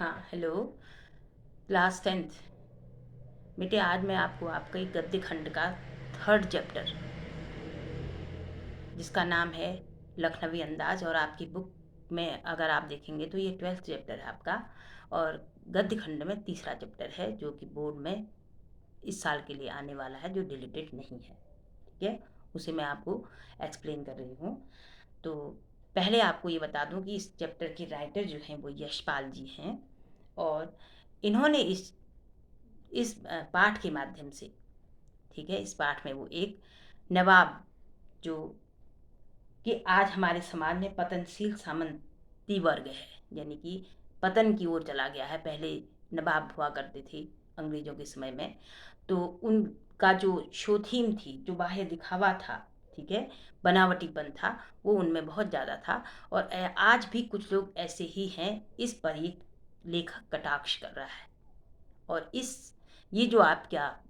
हाँ, hello. Class 10th। बेटे, आज मैं आपको आपका एक गद्य खंड का थर्ड चैप्टर, जिसका नाम है लखनवी अंदाज, और आपकी बुक में अगर आप देखेंगे तो ये 12th चैप्टर है आपका। और गद्य खंड में तीसरा चैप्टर है, जो कि बोर्ड में इस साल के लिए आने वाला है, जो डिलीटेड नहीं है। ठीक है, उसे मैं आपको एक्सप्लेन कर रही हूँ। तो पहले आपको ये बता दूं कि इस चैप्टर के राइटर जो हैं वो यशपाल जी हैं। और इन्होंने इस पाठ के माध्यम से, ठीक है, इस पाठ में वो एक नवाब, जो कि आज हमारे समाज में पतनशील सामंती वर्ग है, यानी कि पतन की ओर चला गया है। पहले नवाब हुआ करते थे अंग्रेजों के समय में, तो उनका जो शो थीम थी, जो बाह्य दिखावा था, ठीक है, बनावटीपन था, वो उनमें बहुत ज़्यादा था। और आज भी कुछ लोग ऐसे ही हैं। इस पर ही लेखक कटाक्ष कर रहा है। और ये जो आपका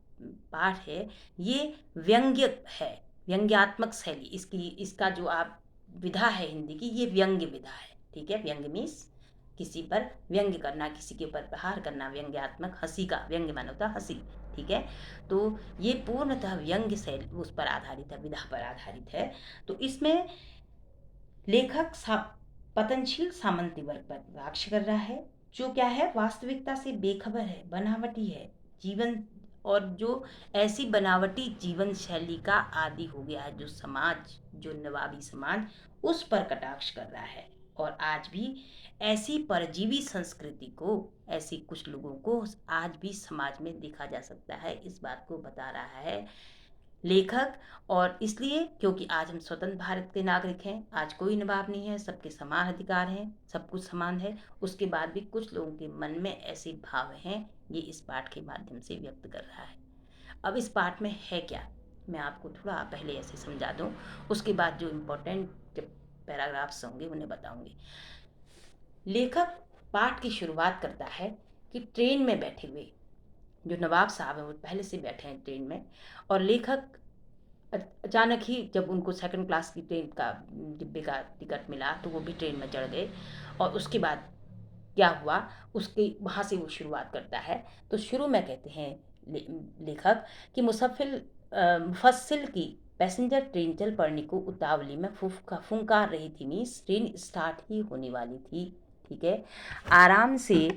पाठ है, ये व्यंग्य है, व्यंग्यात्मक शैली इसका जो आप विधा है हिंदी की, ये व्यंग्य विधा है। ठीक है, व्यंग्य मीन्स किसी पर व्यंग्य करना, किसी के ऊपर प्रहार करना, व्यंग्यात्मक, हंसी का व्यंग्य माना होता हंसी। ठीक है, तो ये पूर्णतः व्यंग्य शैली उस पर आधारित है, विधा पर आधारित है। तो इसमें लेखक पतनशील सामंती वर्ग पर कटाक्ष कर रहा है, जो क्या है, वास्तविकता से बेखबर है, बनावटी है जीवन, और जो ऐसी बनावटी जीवन शैली का आदी हो गया है, जो समाज, जो नवाबी समाज, उस पर कटाक्ष कर रहा है। और आज भी ऐसी परजीवी संस्कृति को, ऐसी कुछ लोगों को आज भी समाज में देखा जा सकता है, इस बात को बता रहा है लेखक। और इसलिए क्योंकि आज हम स्वतंत्र भारत के नागरिक हैं, आज कोई नवाब नहीं है, सबके समान अधिकार हैं, सब कुछ समान है। उसके बाद भी कुछ लोगों के मन में ऐसे भाव हैं, ये इस पाठ के माध्यम से व्यक्त कर रहा है। अब इस पाठ में है क्या, मैं आपको थोड़ा पहले ऐसे समझा दूं, उसके बाद जो इम्पोर्टेंट पैराग्राफ्स होंगे उन्हें बताऊंगी। लेखक पाठ की शुरुआत करता है कि ट्रेन में बैठे हुए जो नवाब साहब हैं, वो पहले से बैठे हैं ट्रेन में। और लेखक अचानक ही, जब उनको सेकंड क्लास की ट्रेन का डिब्बे का टिकट मिला, तो वो भी ट्रेन में चढ़ गए। और उसके बाद क्या हुआ, उसके वहाँ से वो शुरुआत करता है। तो शुरू में कहते हैं लेखक कि मुफस्सिल की पैसेंजर ट्रेन चल पड़ने को उतावली में फुंकार रही थी, मीन्स ट्रेन स्टार्ट ही होने वाली थी। ठीक है, आराम से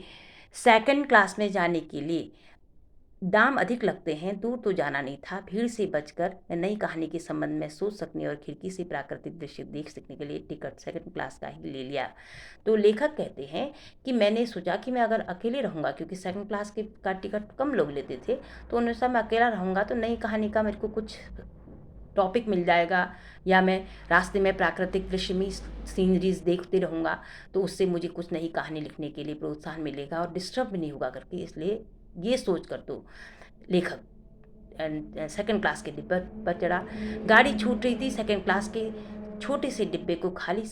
सेकंड क्लास में जाने के लिए दाम अधिक लगते हैं, दूर तो जाना नहीं था, भीड़ से बचकर नई कहानी के संबंध में सोच सकने और खिड़की से प्राकृतिक दृश्य देख सकने के लिए टिकट सेकंड क्लास का ही ले लिया। तो लेखक कहते हैं कि मैंने सोचा कि मैं अगर अकेले रहूँगा, क्योंकि सेकंड क्लास के का टिकट कम लोग लेते थे, तो उन्होंने सोचा मैं अकेला रहूँगा तो नई कहानी का मेरे को कुछ टॉपिक मिल जाएगा, या मैं रास्ते में प्राकृतिक दृश्य में सीनरीज देखते रहूँगा, तो उससे मुझे कुछ नई कहानी लिखने के लिए प्रोत्साहन मिलेगा और डिस्टर्ब भी नहीं होगा करके। इसलिए ये सोच कर तो लेखक सेकंड क्लास के डिब्बे पर चढ़ा। गाड़ी छूट रही थी, सेकंड क्लास के छोटे से डिब्बे को खाली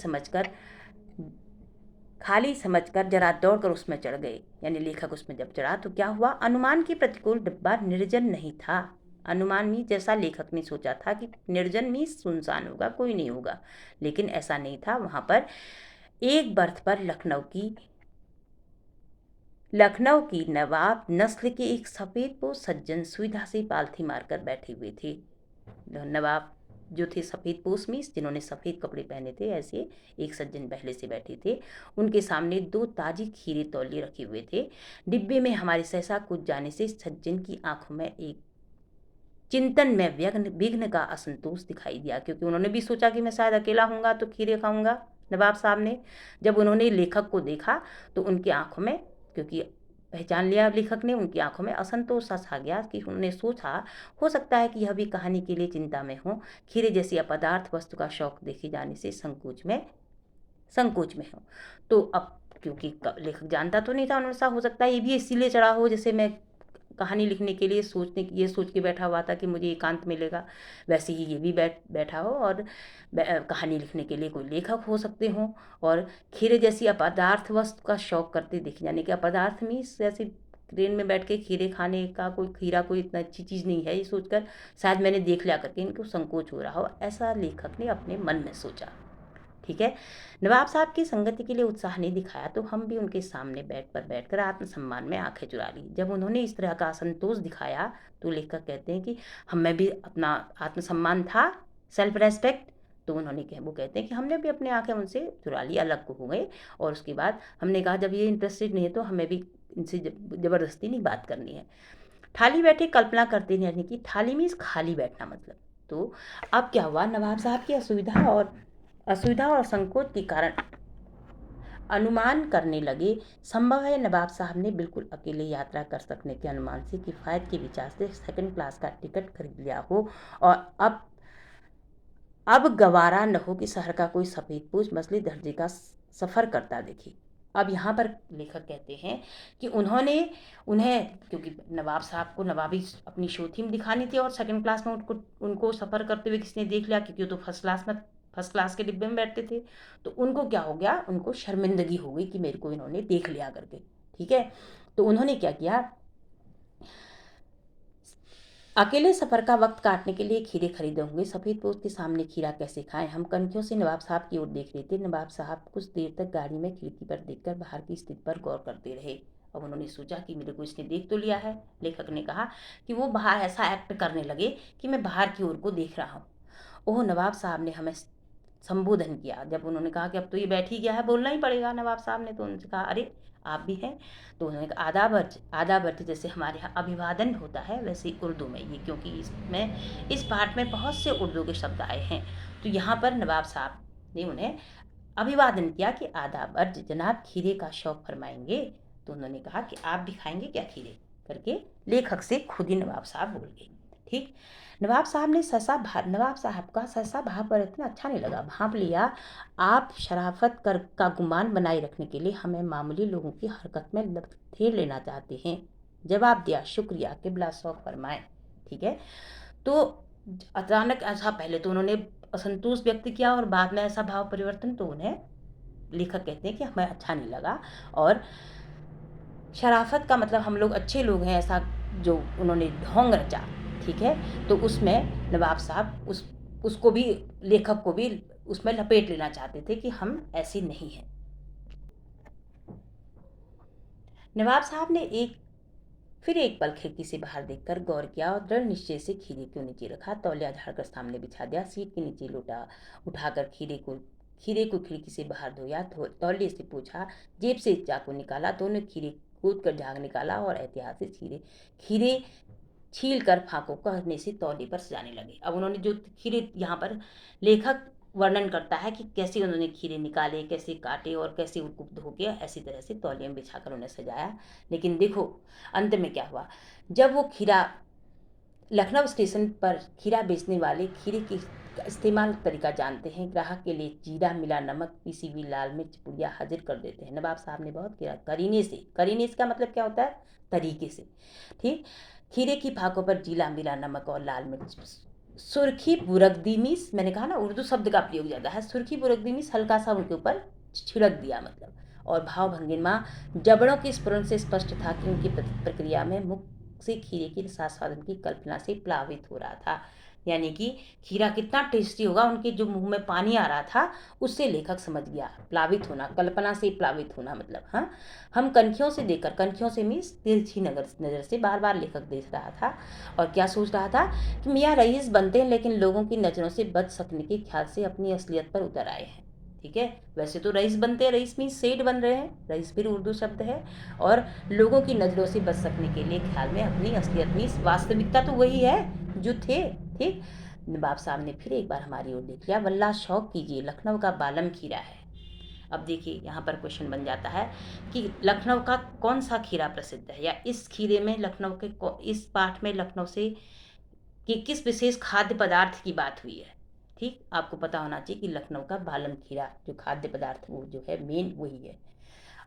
समझकर जरा दौड़कर उसमें चढ़ गए। यानी लेखक उसमें जब चढ़ा तो क्या हुआ, अनुमान के प्रतिकूल डिब्बा निर्जन नहीं था। अनुमान में जैसा लेखक ने सोचा था कि निर्जन में सुनसान होगा, कोई नहीं होगा, लेकिन ऐसा नहीं था। वहां पर एक बर्थ पर लखनऊ की नवाब नस्ल के एक सफ़ेद पोश सज्जन सुविधा से पालथी मारकर बैठे हुए थे। नवाब जो थे सफ़ेद पोश में, जिन्होंने सफ़ेद कपड़े पहने थे, ऐसे एक सज्जन पहले से बैठे थे। उनके सामने 2 ताजी खीरे तौलिए रखे हुए थे। डिब्बे में हमारे सहसा कूद जाने से सज्जन की आंखों में एक चिंतन में विघ्न का असंतोष दिखाई दिया, क्योंकि उन्होंने भी सोचा कि मैं शायद अकेला हूँगा तो खीरे खाऊंगा। नवाब साहब ने जब उन्होंने लेखक को देखा, तो उनकी आंखों में, क्योंकि पहचान लिया लेखक ने, उनकी आंखों में असंतोष सा छा गया कि उन्होंने सोचा हो सकता है कि यह भी कहानी के लिए चिंता में हो, खीरे जैसी अपदार्थ वस्तु का शौक देखे जाने से संकोच में हो। तो अब क्योंकि लेखक जानता तो नहीं था, उन्होंने सा हो सकता है ये भी इसीलिए चढ़ा हो जैसे मैं कहानी लिखने के लिए ये सोच के बैठा हुआ था कि मुझे एकांत मिलेगा, वैसे ही ये भी बैठा हो और कहानी लिखने के लिए कोई लेखक हो सकते हों। और खीरे जैसी अपदार्थ वस्तु का शौक करते दिखे, यानी कि अपदार्थ मीन्स जैसे ट्रेन में बैठ के खीरे खाने का, कोई खीरा कोई इतना अच्छी चीज़ नहीं है, ये सोचकर शायद मैंने देख लिया करके इनको संकोच हो रहा हो, ऐसा लेखक ने अपने मन में सोचा। ठीक है। नवाब साहब की संगति के लिए उत्साह नहीं दिखाया तो हम भी उनके सामने बैठकर आत्मसम्मान में आंखें चुरा ली। जब उन्होंने इस तरह का असंतोष दिखाया तो लेखक कहते हैं कि हमें भी अपना आत्मसम्मान था, सेल्फ रेस्पेक्ट, तो वो कहते हैं कि हमने भी अपनी आंखें उनसे चुरा ली, अलग हो गए। और उसके बाद हमने कहा जब ये इंटरेस्टेड नहीं है तो हमें भी इनसे ज़बरदस्ती नहीं बात करनी है। थाली बैठे कल्पना करते रहने की, थाली मीन्स खाली बैठना मतलब। तो अब क्या हुआ, नवाब साहब की असुविधा और संकोच के कारण अनुमान करने लगे। संभव है नवाब साहब ने बिल्कुल अकेले यात्रा कर सकने के अनुमान से, किफ़ायत के विचार से सेकंड क्लास का टिकट खरीद लिया हो और अब गवारा न हो कि शहर का कोई सफ़ेद पूछ मछली दर्जे का सफ़र करता दिखे। अब यहाँ पर लेखक कहते हैं कि उन्हें क्योंकि नवाब साहब को नवाबी अपनी शोथी में दिखानी थी और सेकंड क्लास में उनको सफ़र करते हुए किसी ने देख लिया, क्योंकि वो तो फर्स्ट क्लास के डिब्बे में बैठते थे। तो उनको क्या हो गया, उनको शर्मिंदगी हो गई कि मेरे को इन्होंने देख लिया करके, ठीक है। तो उन्होंने क्या किया, अकेले सफ़र का वक्त काटने के लिए खीरे खरीदे होंगे। सफ़ेद पोस्ट के सामने खीरा कैसे खाएं। हम कनखियों से नवाब साहब की ओर देख रहे थे। नवाब साहब कुछ देर तक गाड़ी में खिड़की पर देखकर बाहर की स्थिति पर गौर करते रहे। अब उन्होंने सोचा कि मेरे को इसने देख तो लिया है। लेखक ने कहा कि वो बाहर ऐसा एक्ट करने लगे कि मैं बाहर की ओर को देख रहा हूँ। ओह, नवाब साहब ने हमें संबोधन किया। जब उन्होंने कहा कि अब तो ये बैठ ही गया है, बोलना ही पड़ेगा नवाब साहब ने, तो उनसे कहा अरे आप भी हैं। तो उन्होंने कहा आदाब अर्ज जैसे हमारे यहाँ अभिवादन होता है वैसे ही उर्दू में ये, क्योंकि इस पाठ में बहुत से उर्दू के शब्द आए हैं। तो यहाँ पर नवाब साहब ने उन्हें अभिवादन किया कि आदाब अर्ज जनाब, खीरे का शौक फरमाएंगे। तो उन्होंने कहा कि आप भी खाएंगे क्या खीरे, करके लेखक से खुद ही नवाब साहब बोल गए। ठीक, नवाब साहब का सहसा भाव पर इतना अच्छा नहीं लगा। भांप लिया, आप शराफत का गुमान बनाए रखने के लिए हमें मामूली लोगों की हरकत में लथेर लेना चाहते हैं। जवाब दिया, शुक्रिया, किबला शौक फरमाए। ठीक है। तो अचानक ऐसा, पहले तो उन्होंने असंतोष व्यक्त किया और बाद में ऐसा भाव परिवर्तन, तो उन्हें लेखक कहते हैं कि हमें अच्छा नहीं लगा। और शराफत का मतलब हम लोग अच्छे लोग हैं, ऐसा जो उन्होंने ढोंग रचा, ठीक है। तो उसमें नवाब साहब उसको भी, लेखक को भी उसमें लपेट लेना चाहते थे कि हम ऐसे नहीं हैं। नवाब साहब ने फिर एक पल खिड़की से बाहर देखकर गौर किया और दृढ़ निश्चय से खीरे को नीचे रखा। तौलिया झाड़कर सामने बिछा दिया। सीट के नीचे लोटा उठाकर खीरे को खिड़की से बाहर धोया। तौलिए से पूछा, जेब से चाकू निकाला। दोनों खीरे कूद कर झाग निकाला और ऐतिहासिक खीरे छील कर फांकों करने से तौलिए पर सजाने लगे। अब उन्होंने जो खीरे, यहाँ पर लेखक वर्णन करता है कि कैसे उन्होंने खीरे निकाले, कैसे काटे और कैसे उनको धो के ऐसी तरह से तौलिए में बिछाकर उन्हें सजाया। लेकिन देखो अंत में क्या हुआ, जब वो खीरा लखनऊ स्टेशन पर, खीरा बेचने वाले खीरे की इस्तेमाल तरीका जानते हैं। ग्राहक के लिए जीरा मिला नमक, पीसी हुई लाल मिर्च पुड़िया हाजिर कर देते हैं। नवाब साहब ने बहुत किया करीने से का मतलब क्या होता है, तरीके से। ठीक, खीरे की फाकों पर जीरा मिला नमक और लाल मिर्च, सुर्खी बुरकदी मीस, मैंने कहा ना उर्दू शब्द का प्रयोग ज़्यादा है, सुर्खी बुरकदी मीस हल्का सा उनके ऊपर छिड़क दिया मतलब। और भाव भंगिमा जबड़ों की स्फुरन से स्पष्ट था कि उनकी प्रक्रिया में मुख से खीरे की रसास्वादन की कल्पना से प्लावित हो रहा था। यानी कि खीरा कितना टेस्टी होगा, उनके जो मुंह में पानी आ रहा था उससे लेखक समझ गया। प्लावित होना, कल्पना से प्लावित होना मतलब, हाँ। हम कनखियों से मीन्स तिरछी नज़र से बार बार लेखक देख रहा था और क्या सोच रहा था कि मियाँ रईस बनते हैं लेकिन लोगों की नज़रों से बच सकने के ख्याल से अपनी असलियत पर उतर आए हैं। ठीक है, वैसे तो रईस बनते हैं, रईस मीन्स सेठ बन रहे हैं, रईस फिर उर्दू शब्द है। और लोगों की नज़रों से बच सकने के लिए ख्याल में अपनी असलियत मीन्स वास्तविकता तो वही है जो थे। ठीक, नवाब साहब ने फिर एक बार हमारी ओर देख लिया। वल्लाह शौक कीजिए, लखनऊ का बालम खीरा है। अब देखिए यहाँ पर क्वेश्चन बन जाता है कि लखनऊ का कौन सा खीरा प्रसिद्ध है, या इस खीरे में इस पाठ में लखनऊ से कि किस विशेष खाद्य पदार्थ की बात हुई है। ठीक, आपको पता होना चाहिए कि लखनऊ का बालम खीरा जो खाद्य पदार्थ वो जो है मेन वही है।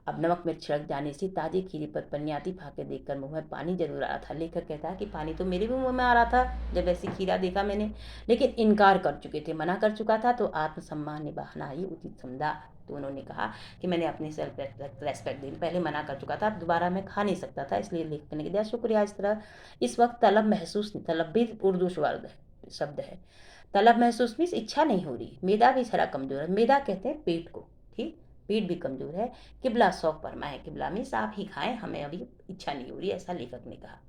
अब नमक मिर्च छिड़क जाने से ताजे खीरे पर पन्नियाती फाके देखकर मुंह में पानी जरूर आ रहा था। लेखक कहता है कि पानी तो मेरे भी मुंह में आ रहा था जब ऐसी खीरा देखा मैंने, लेकिन इनकार कर चुके थे, मना कर चुका था, तो आत्मसम्मान निभाना ही उचित समझा। तो उन्होंने कहा कि मैंने अपनी सेल्फ रेस्पेक्ट दी, पहले मना कर चुका था, दोबारा मैं खा नहीं सकता था, इसलिए लेखक ने दिया शुक्रिया। इस तरह इस वक्त तलब भी उर्दू शब्द है। तलब महसूस मीन्स इच्छा नहीं हो रही। मेदा भी सारा कमज़ोर है। मेदा कहते हैं पेट को, ठीक, पेट भी कमज़ोर है। किबला शौक फरमा है। किबला मीन्स आप ही खाएं, हमें अभी इच्छा नहीं हो रही, ऐसा लेखक ने कहा।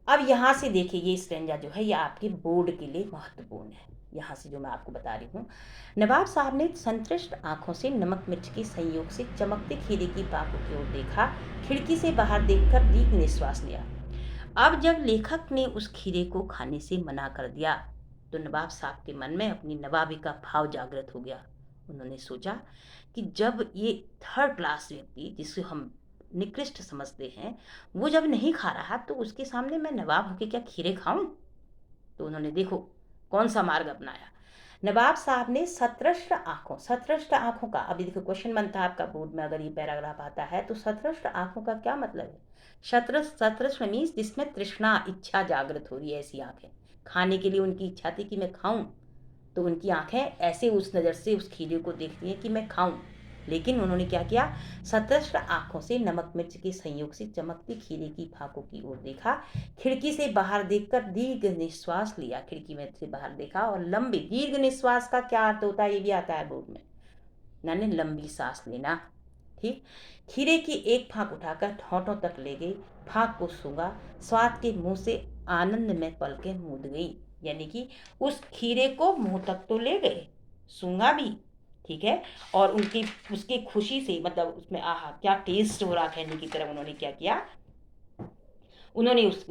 अब यहाँ से देखिए, ये स्टेंजा जो है ये आपके बोर्ड के लिए महत्वपूर्ण है। यहाँ से जो मैं आपको बता रही हूँ, नवाब साहब ने संतृष्ट आंखों से नमक मिर्च के संयोग से चमकते खीरे की पाकों की ओर देखा। खिड़की से बाहर देखकर दीर्घ निश्वास लिया। अब जब लेखक ने उस खीरे को खाने से मना कर दिया तो नवाब साहब के मन में अपनी नवाबी का भाव जागृत हो गया। उन्होंने सोचा कि जब ये थर्ड क्लास व्यक्ति, जिसे हम निकृष्ट समझते हैं, वो जब नहीं खा रहा तो उसके सामने मैं नवाब होके क्या खीरे खाऊं? तो उन्होंने देखो कौन सा मार्ग अपनाया। नवाब साहब ने सत्रष्ट आंखों का, अभी देखो क्वेश्चन बनता है आपका बोर्ड में अगर ये पैराग्राफ आता है तो सत्रष्ट आंखों का क्या मतलब है? सत्रष्ट मीन्स जिसमें तृष्णा, इच्छा जागृत हो रही है, ऐसी आंखें। खाने के लिए उनकी इच्छा थी कि मैं खाऊं, तो उनकी आंखें ऐसे उस नज़र से उस खीरे को देखती हैं कि मैं खाऊं। लेकिन उन्होंने क्या किया? सतृष्ट आंखों से नमक मिर्च के संयोग से चमकती खीरे की फाकों की ओर देखा। खिड़की से बाहर देखकर दीर्घ निश्वास लिया। खिड़की में से बाहर देखा और लंबी, दीर्घ निश्वास का क्या अर्थ होता है ये भी आता है बोर्ड में, यानी लंबी सांस लेना, ठीक। खीरे की एक फाक उठाकर ठोंठों तक ले गई, फाक को सूंघा, स्वाद के मुंह से आनंद में पलकें मूंद गई। यानी कि उस खीरे को मुंह तक तो ले गए, सूंघा भी, ठीक है, और उनकी उसकी खुशी से, मतलब उसमें आहा क्या टेस्ट हो रहा कहने की तरफ उन्होंने क्या किया, उन्होंने उस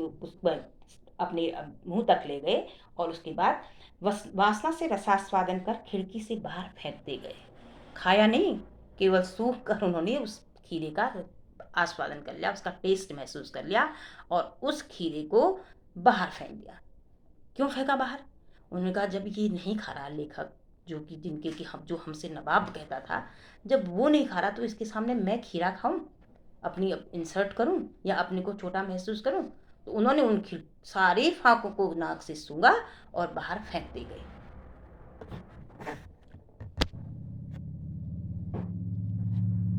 अपने मुंह तक ले गए और उसके बाद वासना से रसास्वादन कर खिड़की से बाहर फेंकते गए। खाया नहीं, केवल सूख कर उन्होंने उस खीरे का आस्वादन कर लिया, उसका टेस्ट महसूस कर लिया और उस खीरे को बाहर फेंक दिया। क्यों फेंका बाहर? उन्होंने कहा जब ये नहीं खा रहा लेखक, जो कि जिनके कि हम, जो हमसे नवाब कहता था, जब वो नहीं खा रहा तो इसके सामने मैं खीरा खाऊं, अपनी इंसर्ट करूं या अपने को छोटा महसूस करूं? तो उन्होंने उन सारे फाकों को नाक से सूंघा और बाहर फेंकते गए।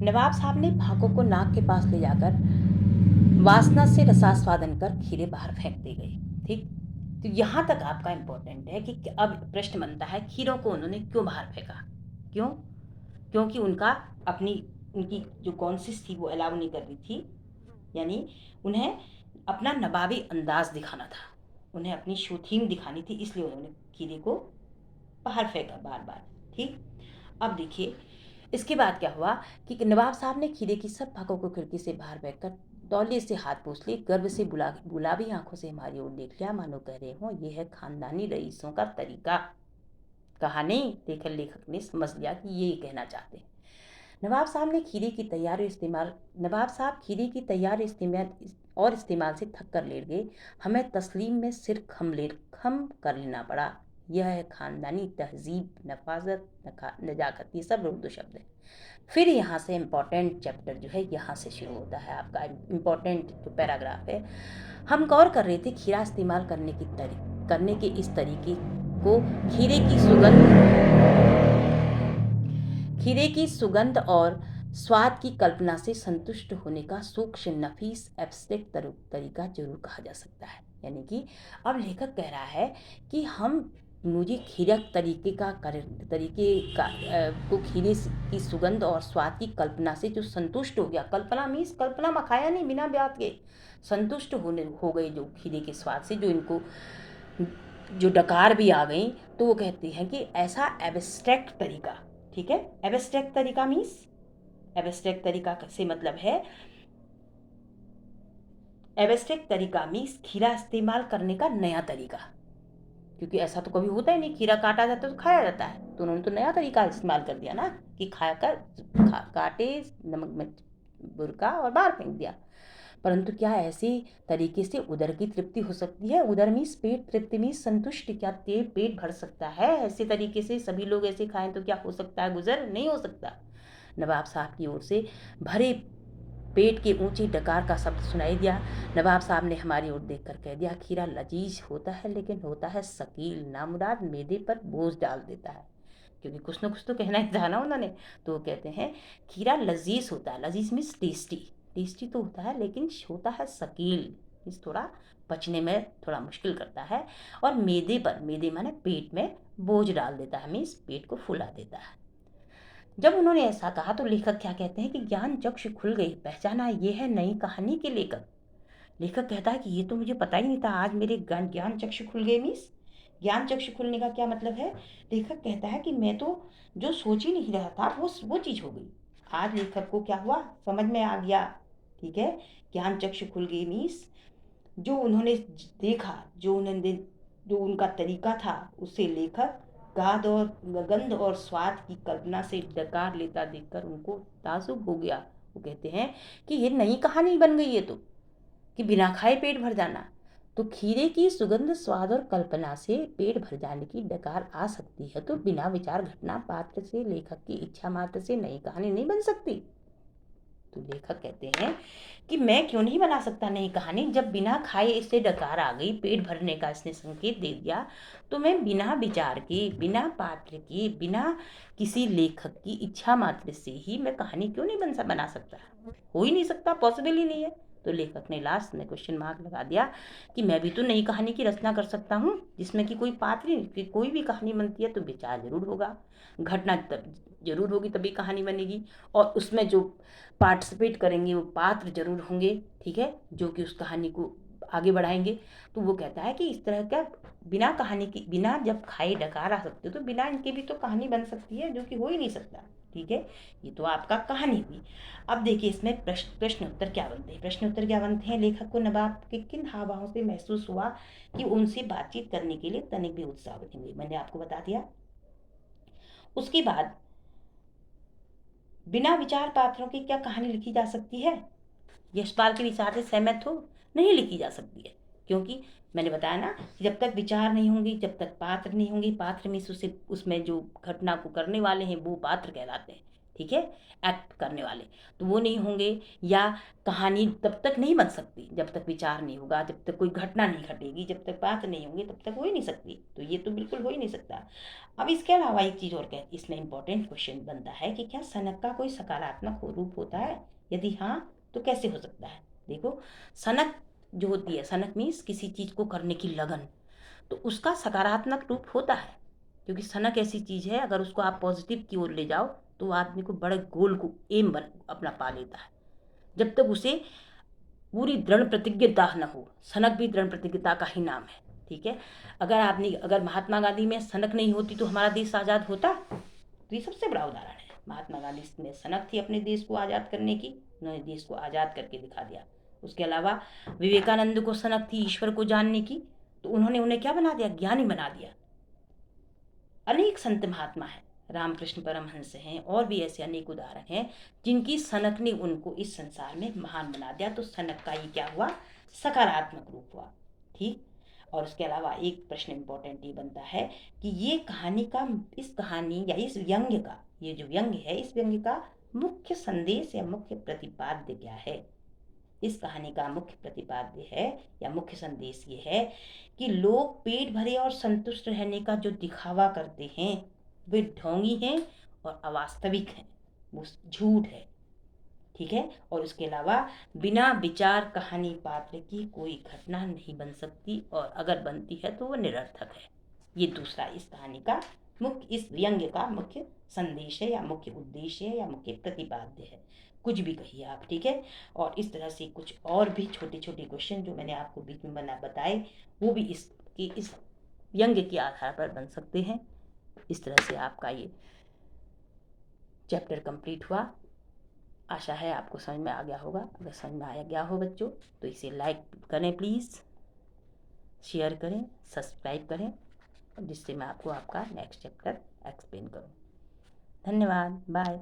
नवाब साहब ने फाकों को नाक के पास ले जाकर वासना से रसास्वादन कर खीरे बाहर फेंकते गए, ठीक। तो यहाँ तक आपका इम्पोर्टेंट है कि अब प्रश्न बनता है खीरों को उन्होंने क्यों बाहर फेंका? क्यों? क्योंकि उनकी जो कॉन्सिस थी वो अलाउ नहीं कर रही थी, यानी उन्हें अपना नवाबी अंदाज दिखाना था, उन्हें अपनी शोथीम दिखानी थी, इसलिए उन्होंने खीरे को बाहर फेंका बार बार, ठीक। अब देखिए इसके बाद क्या हुआ कि नवाब साहब ने खीरे की सब फाकों को खिड़की से बाहर फेंककर तौलिए से हाथ पोंछ लिए, गर्व से गुलाबी आंखों से हमारी ओर देख लिया, मानो कह रहे हो ये है खानदानी रईसों का तरीका। कहा नहीं, देखकर लेखक ने समझ लिया कि ये कहना चाहते हैं। नवाब साहब खीरे की तैयार इस्तेमाल से थक कर लेट गए। हमें तस्लीम में सिर खम कर लेना पड़ा। यह है खानदानी तहजीब, नफाजत, नजाकत, ये सब उर्दू शब्द है। फिर यहाँ से इम्पोर्टेंट चैप्टर जो है यहाँ से शुरू होता है आपका इम्पोर्टेंट जो पैराग्राफ है। हम गौर कर रहे थे खीरा इस्तेमाल करने के इस तरीके को खीरे की सुगंध और स्वाद की कल्पना से संतुष्ट होने का सूक्ष्म, नफीस, एब्स्ट्रैक्ट तरीका जरूर कहा जा सकता है। यानी कि अब लेखक कह रहा है कि मुझे खीरे को खीरे की सुगंध और स्वाद की कल्पना से जो संतुष्ट हो गया, कल्पना मीन्स कल्पना मखाया नहीं, बिना बात के संतुष्ट हो गए जो खीरे के स्वाद से, जो इनको जो डकार भी आ गई, तो वो कहते हैं कि ऐसा एब्स्ट्रैक्ट तरीका, ठीक है। एब्स्ट्रैक्ट तरीका से मतलब है, एब्स्ट्रैक्ट तरीका मीन्स खीरा इस्तेमाल करने का नया तरीका, क्योंकि ऐसा तो कभी होता ही नहीं, खीरा काटा जाता है तो खाया जाता है, तो उन्होंने तो नया तरीका इस्तेमाल कर दिया ना कि काटे, नमक मिर्च बुरका और बाहर फेंक दिया। परंतु क्या ऐसे तरीके से उदर की तृप्ति हो सकती है? उदर मीन्स पेट, तृप्ति मीन्स संतुष्टि। क्या पेट भर सकता है ऐसे तरीके से? सभी लोग ऐसे खाएं तो क्या हो सकता है गुजर? नहीं हो सकता। नवाब साहब की ओर से भरे पेट के ऊंचे डकार का शब्द सुनाई दिया। नवाब साहब ने हमारी ओर देखकर कह दिया, खीरा लजीज होता है लेकिन होता है शकील, नामुराद मैदे पर बोझ डाल देता है। क्योंकि कुछ ना कुछ तो कहना ही था ना उन्होंने, तो वो कहते हैं खीरा लजीज होता है, लजीज मीन्स टेस्टी, टेस्टी तो होता है लेकिन होता है शकील, इस थोड़ा पचने में थोड़ा मुश्किल करता है, और मैदे पर, मैदे माने पेट में बोझ डाल देता है, मीन्स पेट को फुला देता है। जब उन्होंने ऐसा कहा तो लेखक क्या कहते हैं कि ज्ञान चक्षु खुल गई, पहचाना ये है नई कहानी के लेखक। लेखक कहता है कि ये तो मुझे पता ही नहीं था, आज मेरे ज्ञान चक्षु खुल गए। मीन्स ज्ञान चक्षु खुलने का क्या मतलब है? लेखक कहता है कि मैं तो जो सोच ही नहीं रहा था वो चीज़ हो गई। आज लेखक को क्या हुआ, समझ में आ गया। ठीक है, ज्ञान चक्षु खुल गई मीन्स जो उन्होंने देखा, जो उनका तरीका था, उससे लेखक गंध और स्वाद की कल्पना से डकार लेता देखकर उनको ताजुब हो गया। वो कहते हैं कि ये नई कहानी बन गई है, तो कि बिना खाए पेट भर जाना। तो खीरे की सुगंध, स्वाद और कल्पना से पेट भर जाने की डकार आ सकती है, तो बिना विचार घटना पात्र से, लेखक की इच्छा मात्र से नई कहानी नहीं बन सकती। तो लेखक कहते हैं कि मैं क्यों नहीं बना सकता नई कहानी, जब बिना खाए इससे डकार आ गई, पेट भरने का इसने संकेत दे दिया, तो मैं बिना विचार के, बिना पात्र के, बिना किसी लेखक की इच्छा मात्र से ही मैं कहानी क्यों नहीं बना सकता? हो ही नहीं सकता, पॉसिबल ही नहीं है। तो लेखक ने लास्ट में क्वेश्चन मार्क लगा दिया कि मैं भी तो नई कहानी की रचना कर सकता हूँ, जिसमें कि कोई पात्र नहीं, कि कोई भी कहानी बनती है तो विचार जरूर होगा, घटना तब जरूर होगी, तभी कहानी बनेगी, और उसमें जो पार्टिसिपेट करेंगे वो पात्र जरूर होंगे, ठीक है, जो कि उस कहानी को आगे बढ़ाएंगे। तो वो कहता है कि इस तरह का बिना कहानी की, बिना जब खाए डकार आ सकते हो, तो बिना इनके भी तो कहानी बन सकती है, जो कि हो ही नहीं सकता। ठीक है, ये तो आपका कहानी हुई। अब देखिए इसमें प्रश्न उत्तर क्या बनते हैं। प्रश्न उत्तर क्या बनते हैं, लेखक को नवाब के किन हाव भावों से महसूस हुआ कि उनसे बातचीत करने के लिए तनिक भी उत्साह नहीं, मैंने आपको बता दिया। उसके बाद बिना विचार पात्रों की क्या कहानी लिखी जा सकती है? यशपाल के विचार से सहमत हो? नहीं लिखी जा सकती है, क्योंकि मैंने बताया ना, जब तक विचार नहीं होंगे, जब तक पात्र नहीं होंगे, पात्र में उसे, उसमें जो घटना को करने वाले हैं वो पात्र कहलाते हैं, ठीक है, एक्ट करने वाले, तो वो नहीं होंगे, या कहानी तब तक नहीं बन सकती जब तक विचार नहीं होगा, जब तक कोई घटना नहीं घटेगी, जब तक पात्र नहीं होंगे तब तक हो ही नहीं सकती। तो ये तो बिल्कुल हो ही नहीं सकता। अब इसके अलावा एक चीज़ और क्या इसमें इंपॉर्टेंट क्वेश्चन बनता है कि क्या सनक का कोई सकारात्मक रूप होता है? यदि हाँ तो कैसे हो सकता है? देखो, सनक जो होती है, सनक मीन्स किसी चीज़ को करने की लगन, तो उसका सकारात्मक रूप होता है, क्योंकि सनक ऐसी चीज़ है, अगर उसको आप पॉजिटिव की ओर ले जाओ तो वो आदमी को बड़े गोल को एम बन अपना पा लेता है, जब तक उसे पूरी दृढ़ प्रतिज्ञता न हो। सनक भी दृढ़ प्रतिज्ञता का ही नाम है, ठीक है। अगर महात्मा गांधी में सनक नहीं होती तो हमारा देश आज़ाद होता? तो ये सबसे बड़ा उदाहरण है। महात्मा गांधी में सनक थी अपने देश को आज़ाद करने की, उन्होंने देश को आज़ाद करके दिखा दिया। उसके अलावा विवेकानंद को सनक थी ईश्वर को जानने की, तो उन्होंने उन्हें क्या बना दिया? ज्ञानी बना दिया। अनेक संत महात्मा हैं, रामकृष्ण परमहंस हैं, और भी ऐसे अनेक उदाहरण हैं जिनकी सनक ने उनको इस संसार में महान बना दिया। तो सनक का ये क्या हुआ? सकारात्मक रूप हुआ, ठीक। और उसके अलावा एक प्रश्न इंपॉर्टेंट ये बनता है कि ये कहानी का, इस कहानी या इस व्यंग्य का, ये जो व्यंग्य है, इस व्यंग्य का मुख्य संदेश या मुख्य प्रतिपाद्य क्या है? इस कहानी का मुख्य प्रतिपाद्य है या मुख्य संदेश ये है कि लोग पेट भरे और संतुष्ट रहने का जो दिखावा करते हैं वे ढोंगी हैं और अवास्तविक हैं, वो झूठ है, ठीक है। और उसके अलावा बिना विचार कहानी पात्र की कोई घटना नहीं बन सकती, और अगर बनती है तो वो निरर्थक है। ये दूसरा इस कहानी का मुख्य, इस व्यंग्य का मुख्य संदेश है या मुख्य उद्देश्य है या मुख्य प्रतिपाद्य है, कुछ भी कहिए आप, ठीक है। और इस तरह से कुछ और भी छोटे छोटे क्वेश्चन जो मैंने आपको बीच में बताए, वो भी इस व्यंग्य के आधार पर बन सकते हैं। इस तरह से आपका ये चैप्टर कंप्लीट हुआ। आशा है आपको समझ में आ गया होगा। अगर समझ में आ गया हो बच्चों तो इसे लाइक करें प्लीज़, शेयर करें, सब्सक्राइब करें, जिससे मैं आपको आपका नेक्स्ट चैप्टर एक्सप्लेन करूं। धन्यवाद, बाय।